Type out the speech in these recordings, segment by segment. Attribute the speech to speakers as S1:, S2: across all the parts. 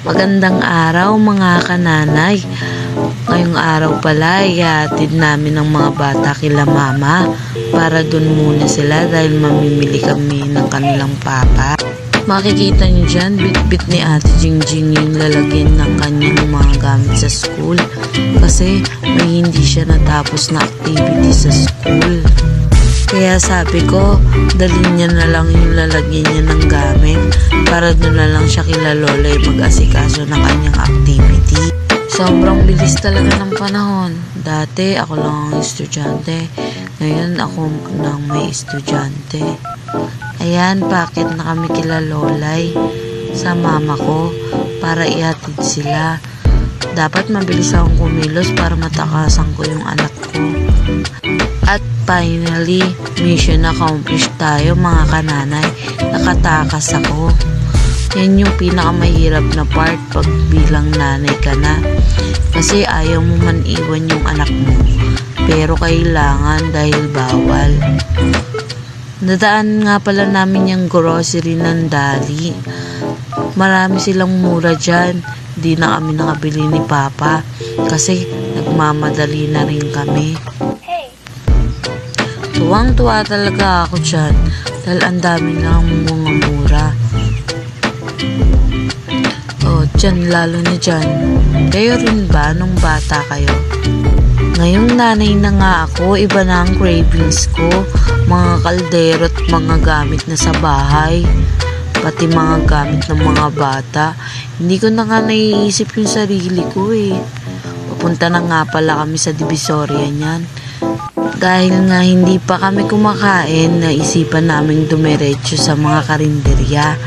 S1: Magandang araw mga kananay. Ngayong araw pala ihatid namin ng mga bata kila mama para dun muna sila dahil mamimili kami ng kanilang papa. Makikita nyo dyan, bit-bit ni Ate Jingjing yung lalagyan ng kanyang mga gamit sa school kasi may hindi siya natapos na activity sa school. Kaya sabi ko, dalhin niya na lang yung lalagyan niya ng gamit para doon na lang siya kila lola mag-asikaso ng kanyang activity. Sobrang bilis talaga ng panahon. Dati ako lang ang estudyante, ngayon ako nang may estudyante. Ayan, pakit na kami kila lolay sa mama ko para ihatid sila. Dapat mabilis akong kumilos para matakasan ko yung anak ko. At finally, mission accomplished tayo mga kananay. Nakatakas ako. Yan yung pinakamahirap na part pag bilang nanay ka na. Kasi ayaw mo man iwan yung anak mo. Pero kailangan dahil bawal. Nadaan nga pala namin yung grocery ng Dali. Marami silang mura dyan. Di na kami nakabili ni Papa. Kasi nagmamadali na rin kami. Tuwang-tuwa talaga ako dyan dahil ang dami ng mga mura. Oh, dyan, lalo na dyan. Kayo rin ba nung bata kayo? Ngayong nanay na nga ako, iba na ang cravings ko. Mga kaldero at mga gamit na sa bahay. Pati mga gamit ng mga bata. Hindi ko na nga naiisip yung sarili ko eh. Papunta na nga pala kami sa Divisoria niyan. Dahil nga hindi pa kami kumakain, naisipan naming dumiretso sa mga karinderya.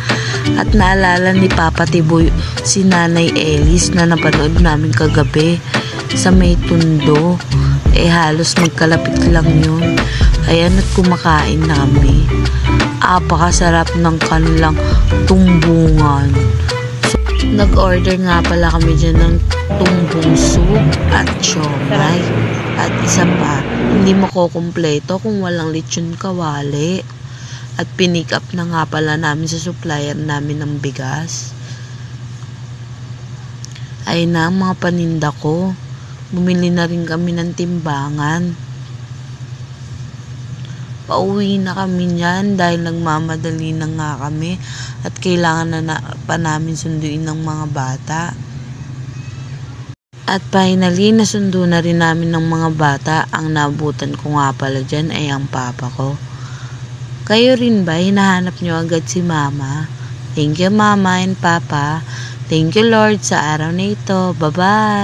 S1: At naalala ni Papa Tiboy si Nanay Ellis na napanood namin kagabi sa may tundo. Halos magkalapit lang yun. Ayan at kumakain na kami. Apakasarap ng kanilang tumbungan. So, nag-order nga pala kami dyan ng tumbong soup at siomay. At isa pa, hindi makukumpleto kung walang lechon kawali. At pinick up na nga pala namin sa supplier namin ng bigas. Ay na mga paninda ko. Bumili na rin kami ng timbangan. Pauwi na kami niyan dahil nagmamadali na nga kami at kailangan na pa namin sunduin ng mga bata. At finally, nasundo na rin namin ng mga bata. Ang nabutan ko nga pala dyan ay ang papa ko. Kayo rin ba? Hinahanap nyo agad si mama? Thank you mama and papa. Thank you Lord sa araw na ito. Bye-bye!